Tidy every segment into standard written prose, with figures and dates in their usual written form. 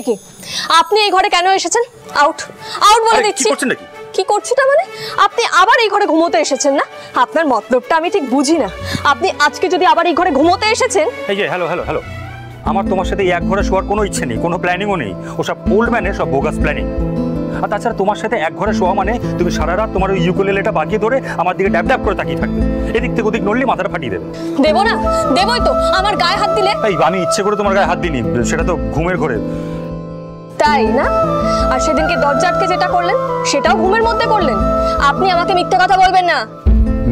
কি আপনি এই ঘরে কেন এসেছেন? আউট আউট বলে দিচ্ছি। কি করছেন নাকি? কি করছিটা মানে আপনি আবার এই ঘরে ঘুমোতে এসেছেন না? আপনার মতলবটা আমি ঠিক বুঝি না। আপনি আজকে যদি আবার এই ঘরে ঘুমোতে এসেছেন। এই যে হ্যালো হ্যালো হ্যালো, আমার তোমার সাথে এক ঘরে শোয়ার কোনো ইচ্ছে নেই, কোনো প্ল্যানিংও নেই। ওসব ওল্ড ম্যানের সব বোগাস প্ল্যানিং। আর তাছাড়া তোমার সাথে এক ঘরে শোয়া মানে তুমি সারা রাত তোমার ওই ইউকুলেলেটা বাগিয়ে ধরে আমার দিকে ড্যাব ড্যাব করে তাকিয়ে থাকবে। এদিক থেকে ওদিক নড়লে মাথাটা ফাটিয়ে দেবে। দেবো না? দেবই তো। আমার গায়ে হাত দিলে? এই আমি ইচ্ছে করে তোমার গায়ে হাত দিইনি, সেটা তো ঘুমের ঘরে। তাই না? আর সেদিনকে দরজা আটকে যেটা করলেন সেটাও ঘুমের মধ্যে করলেন। আপনি আমাকে মিথ্যে কথা বলবেন না।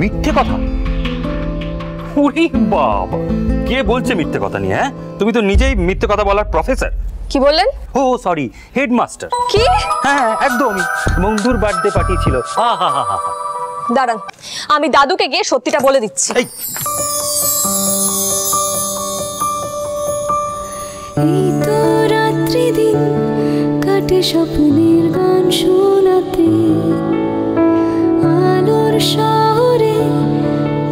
মিথ্যে কথা? ওরে বাবা, কে বলছে মিথ্যে কথা নিয়ে? হ্যাঁ, তুমি তো নিজেই মিথ্যে কথা বলার প্রফেসর। কি বললেন? ও সরি, হেডমাস্টার। কি? হ্যাঁ একদমই। বন্ধুর বার্থডে পার্টি ছিল। দাঁড়ান, আমি দাদুকে গিয়ে সত্যিটা বলে দিচ্ছি। এই তো রাত্রি দিন কাটে স্বপ্নের গান শোনাতে, আলোর শহরে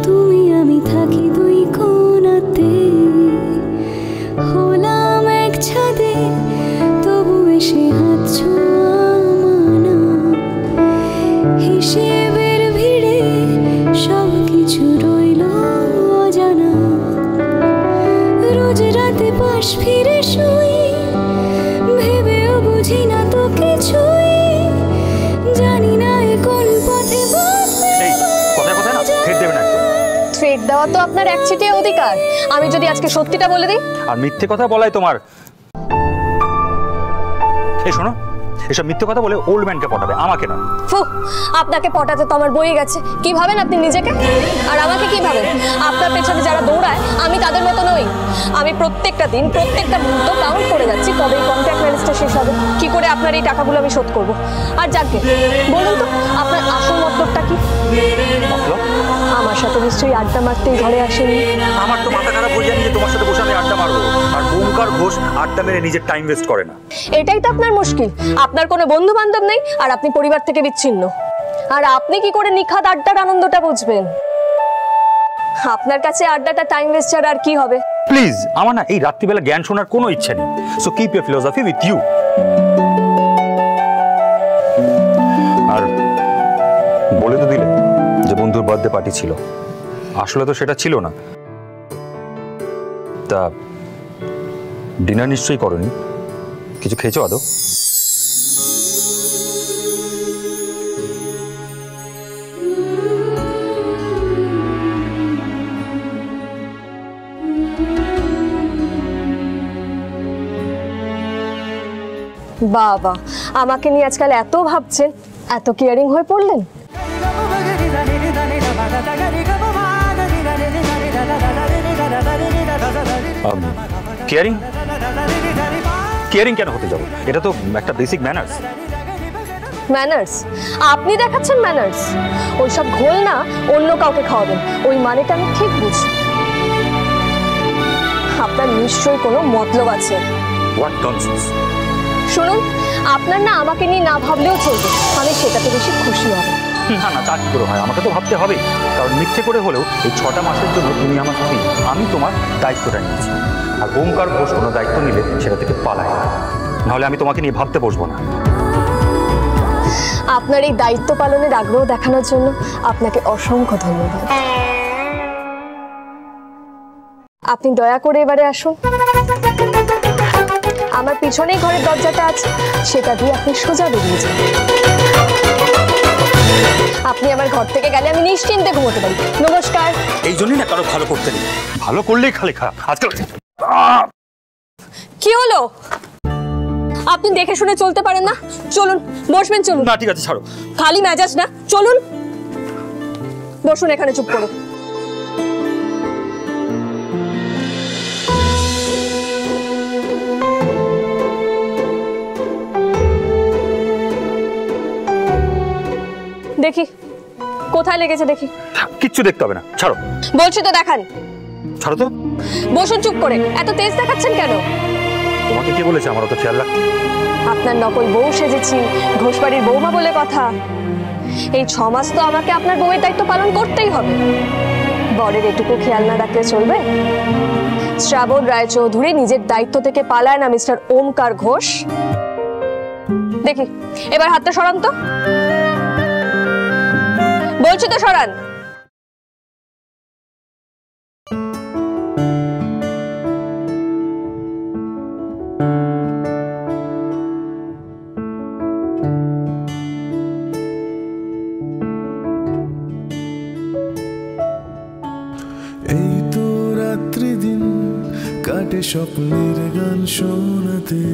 তুমি আমি থাকি দুই কোণাতে। হলাম এক ছাদে তবু এসে হাত ছোঁয়া মানা, হিসেবের ভিড়ে সব কিছু রইল অজানা। রোজ রাতে পাশ ফিরে শুই, ভেবেও বুঝি না তো কিছুই, জানি না কোন পথে থ্রেড দেওয়া তো আপনার একচিটিয়া অধিকার। আমি যদি আজকে সত্যিটা বলে দিই? আর মিথ্যে কথা বলাই তোমার। এই শোনো, এসব মিথ্যে কথা বলে ওল্ড ম্যানকে পটাবে, আমাকে না। আপনাকে পটাতে তো আমার বই গেছে। কি ভাবেন আপনি নিজেকে? আর আমাকে কি ভাবেন? আপনার পেছনে যারা দৌড়ায় আমি তাদের মতো নই। আমি প্রত্যেকটা দিন প্রত্যেকটা মুহূর্ত কাউন্ট করে যাচ্ছি কবে কন্ট্রাক্ট ম্যারেজটা শেষ হবে, কি করে আপনার এই টাকাগুলো আমি শোধ করব। আর যাকে বলুন তো আপনার আসল মতলবটা কি? আমার সাথে নিশ্চয়ই আড্ডা মারতেই ঘরে আসেনি। আমার তো মাথা খারাপ হয়ে যায় যে তোমার সাথে বসে আমি আড্ডা মারবো। আর ওমকার ঘোষ আড্ডা মেরে নিজের টাইম ওয়েস্ট করে না। এটাই তো আপনার মুশকিল। আপনার কোনো বন্ধু বান্ধব নেই আর আপনি পরিবার থেকে বিচ্ছিন্ন। আর আপনি কি করে নিখাত আড্ডার আনন্দটা বুঝবেন? আপনার কাছে আড্ডাটা টাইম ওয়েস্ট ছাড়া আর কি হবে? প্লিজ, আমার না এই রাত্রিবেলা জ্ঞান শোনার কোনো ইচ্ছা নেই। So keep your philosophy with you. আর বলে তো দিলে যে বন্ধুর বার্থডে পার্টি ছিল, আসলে তো সেটা ছিল না। তা ডিনার নিশ্চয়ই করনি, কিছু খেয়েছো আদৌ? বাবা, আমাকে নিয়ে আজকাল এত ভাবছেন, এত কেয়ারিং হয়ে পড়লেন। কেয়ারিং? কেয়ারিং কেন হতে যাবো? এটা তো একটা বেসিক ম্যানার্স। ম্যানার্স? আপনি দেখাচ্ছেন ম্যানার্স? ওইসব ঘোল না অন্য কাউকে খাওয়াবেন, ওই মানেটা আমি ঠিক বুঝি। আপনার নিশ্চয়ই কোনো মতলব আছে। What nonsense! শুনুন, আপনার না আমাকে নিয়ে না ভাবলেও চলবে, আমি সেটাতে বেশি খুশি হব। না না, তা কি করে হয়? আমাকে তো ভাবতে হবে, কারণ মিথ্যে করে হলেও এই 6টা মাসের জন্য তুমি আমার স্ত্রী, আমি তোমার দায়িত্বটা নিয়েছি। আর ওমকার ঘোষ কোনো দায়িত্ব নিলে সেটা থেকে পালায়, নাহলে আমি তোমাকে নিয়ে ভাবতে বসবো না। আপনার এই দায়িত্ব পালনের আগ্রহ দেখানোর জন্য আপনাকে অসংখ্য ধন্যবাদ। আপনি দয়া করে এবারে আসুন। আমার পিছনেই ঘরের দরজাটা আছে, সেটা দিয়ে আপনি সোজা বেরিয়ে যান। আপনি আমার ঘর থেকে গেলে আমি নিশ্চিন্তে ঘুমোতে পারি। নমস্কার। এই জন্যই না কারো ভালো করতে নেই, ভালো করলেই খালি খারাপ আজকাল। কি হলো? আপনি দেখে শুনে চলতে পারেন না? চলুন বসবেন। চলুন। না ঠিক আছে, ছাড়ো। খালি মেজাজ না, চলুন বসুন এখানে চুপ করে। দেখি কোথায় লেগেছে, দেখি। কিচ্ছু দেখতে হবে না, ছাড়ো বলছি তো, দেখান। ছাড়ো তো। বসুন চুপ করে। এত তেজ দেখাচ্ছেন কেন? তোমাকে কে বলেছে আমার অত খেয়াল রাখতে? আপনার নকল বউ সেজেছি, ঘোষবাড়ির বৌমা বলে কথা। এই 6 মাস তো আমাকে আপনার বউয়ের দায়িত্ব পালন করতেই হবে। বরের এটুকু খেয়াল না রাখলে চলবে? শ্রাবণ রায়চৌধুরী নিজের দায়িত্ব থেকে পালায় না মিস্টার ওমকার ঘোষ? দেখি এবার হাতটা সরান তো, বলছি তো সরান। এই তো রাত্রি দিন কাটে স্বপ্নের গান শোনাতে,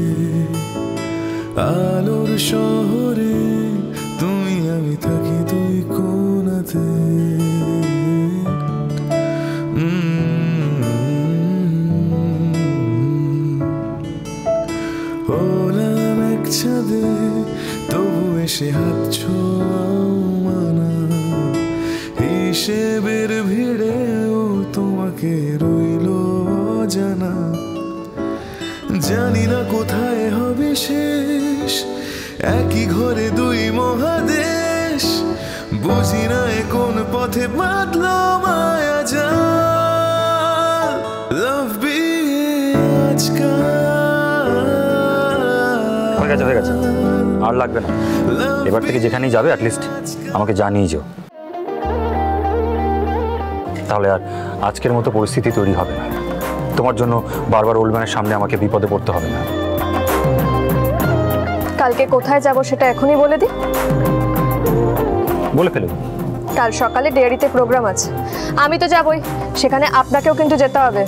আলোর শহরে তুমি আমি থাকি দুই কোণাতে। হলাম এক ছাদে তবু এসে হাত ছোঁয়াও মানা, হিসেবের ভিড়েও তোমাকে রইল জানা। জানি না কোথায় হবে শেষ, একই ঘরে দুই মহাদেশ, বুঝি না কোন পথে বাঁধলো মায়া জাল। লাভ বিয়ে আজকাল হয়ে গেছে আর লাগবে না। এবার থেকে যেখানেই যাবে অ্যাটলিস্ট আমাকে জানিয়ে যাও, তাহলে আর আজকের মতো পরিস্থিতি তৈরি হবে না। তোমার জন্য বারবার ওল্ডম্যানের সামনে আমাকে বিপদে পড়তে হবে না। কালকে কোথায় যাব সেটা এখনই বলে দিই। বলে ফেলুন। কাল সকালে ডেয়ারিতে প্রোগ্রাম আছে, আমি তো যাবই, সেখানে আপনাকেও কিন্তু যেতে হবে।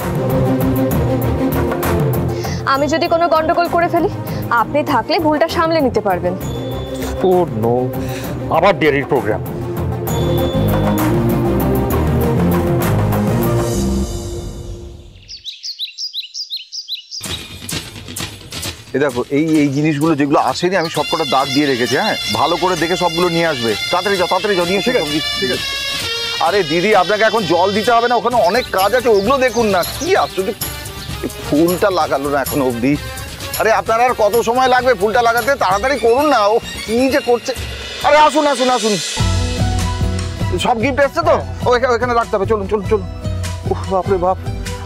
আমি যদি কোনো গন্ডগোল করে ফেলি, আপনি থাকলে ভুলটা সামলে নিতে পারবেন। ও নো, আবার ডেয়ারির প্রোগ্রাম। দেখো এই এই জিনিসগুলো যেগুলো আসেনি আমি সবকটা দাগ দিয়ে রেখেছি। হ্যাঁ, ভালো করে দেখে সবগুলো নিয়ে আসবে। তাড়াতাড়ি যাও নিয়ে এসে। ঠিক আছে। আরে দিদি, আপনাকে এখন জল দিতে হবে না, ওখানে অনেক কাজ আছে, ওগুলো দেখুন না। কি আশ্চর্য, ফুলটা লাগালো না এখন অবধি। আরে আপনার আর কত সময় লাগবে ফুলটা লাগাতে? তাড়াতাড়ি করুন না, ও কি যে করছে। আরে আসুন আসুন আসুন, সব গিফট এসছে তো, ওইখানে রাখতে হবে। চলুন চলুন চলুন। উফ বাপরে বাপ,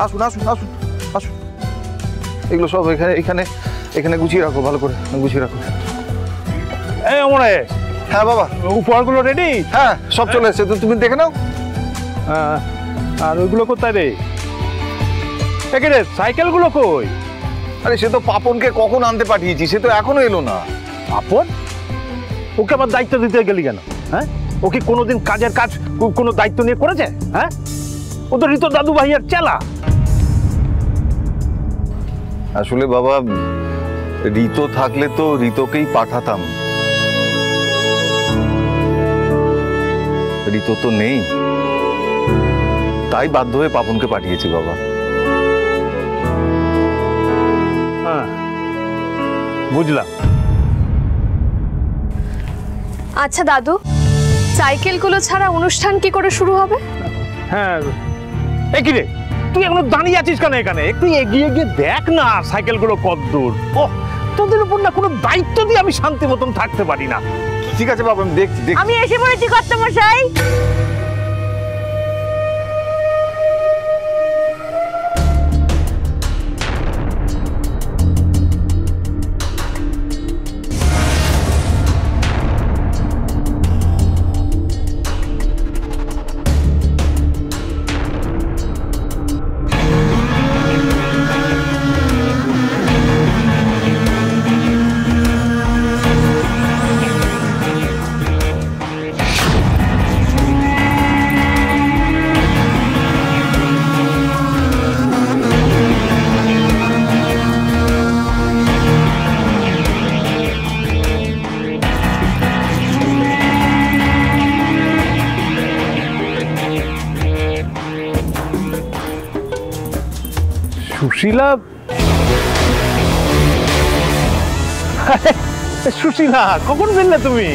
আসুন আসুন আসুন আসুন। এগুলো সব এখানে এখানে গুছিয়ে রাখো, ভালো করে গুছিয়ে রাখো। এই অমরে, হ্যাঁ বাবা, উপহারগুলো রেডি? হ্যাঁ সব চলে এসছে, তুমি দেখে নাও। আর ওইগুলো কোথায় রে? রে সাইকেলগুলো কই? আরে সে তো পাপনকে কখন আনতে পাঠিয়েছি, সে তো এখনো এলো না। পাপন? ওকে আবার দায়িত্ব দিতে গেলি কেন? হ্যাঁ, ও কি কোনোদিন কাজের কাজ কোনো দায়িত্ব নিয়ে করেছে? হ্যাঁ, ও তো ঋত দাদু ভাইয়ের চেলা। আসলে বাবা, ঋতো থাকলে তো ঋতোকেই পাঠাতাম, ঋতো তো নেই, তাই বাধ্য হয়ে পাপনকে পাঠিয়েছি বাবা। হ্যাঁ বুঝলাম। আচ্ছা দাদু, সাইকেলগুলো ছাড়া অনুষ্ঠান কি করে শুরু হবে? হ্যাঁ, একই রে, তুই এখনো দাঁড়িয়ে আছিস কেন এখানে? একটু এগিয়ে গিয়ে দেখ না সাইকেলগুলো কত দূর। ও, তোদের উপর না কোনো দায়িত্ব দিয়ে আমি শান্তি মতন থাকতে পারি না। ঠিক আছে বাবা, আমি দেখছি। আমি এসে পড়েছি কর্তামশাই। সুশীলা? সুশীলা কখন ফেললে তুমি?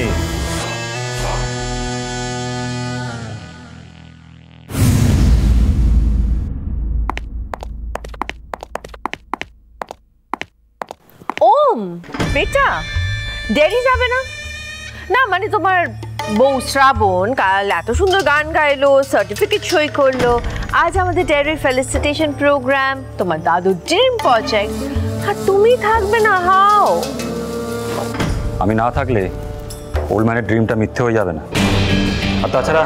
ওম বেটা, দেরি যাবে না? না মানে তোমার বউ শ্রাবণ কাল এত সুন্দর গান গাইলো, সার্টিফিকেট সই করলো, আজ আমাদের ডেয়ারির ফেলিসিটেশন প্রোগ্রাম, তোমার দাদুর ড্রিম প্রজেক্ট, আর তুমি থাকবে না? হাও? আমি না থাকলে ওল্ড ম্যানের ড্রিমটা মিথ্যে হয়ে যাবে না। আর তাছাড়া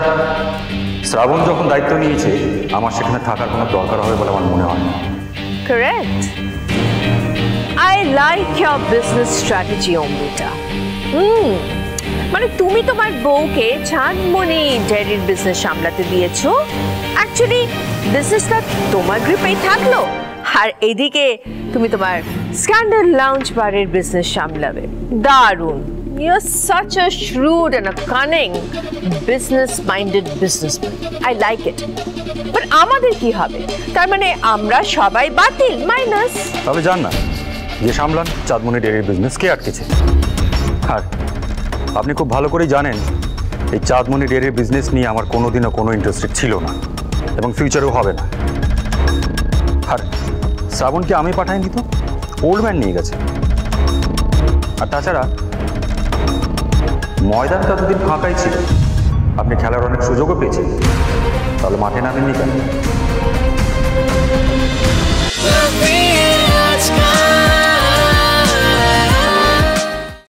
শ্রাবণ যখন দায়িত্ব নিয়েছে, আমার সেখানে থাকার কোনো দরকার হবে বলে আমার মনে হয় না। Correct. I like your business strategy, Amrita. মানে তুমি তোমার বউকে চাঁদমণি ডেয়ারির বিজনেস সামলাতে দিয়েছো, অ্যাকচুয়ালি বিজনেসটা তোমার গ্রুপেই থাকলো, আর এদিকে তুমি তোমার স্ক্যান্ডাল লাউঞ্জ বারের বিজনেস সামলাবে। দারুণ! You're such a shrewd and a cunning business-minded businessman. I like it. But আমাদের কি হবে? তার মানে আমরা সবাই বাতিল, মাইনাস। তাহলে জান না যে সামলান চাঁদমণি ডেয়ারির বিজনেস কে আটকেছে। আর আপনি খুব ভালো করেই জানেন এই চাঁদমণি ডেয়ারির বিজনেস নিয়ে আমার কোনোদিনও কোনো ইন্টারেস্টেড ছিল না এবং ফিউচারেও হবে না। আর শ্রাবণকে আমি পাঠাইনি তো, ওল্ড ম্যান নিয়ে গেছে। আর তাছাড়া ময়দানটা দুদিন ফাঁকাই ছিল, আপনি খেলার অনেক সুযোগও পেয়েছেন, তাহলে মাঠে নামেননি কেন?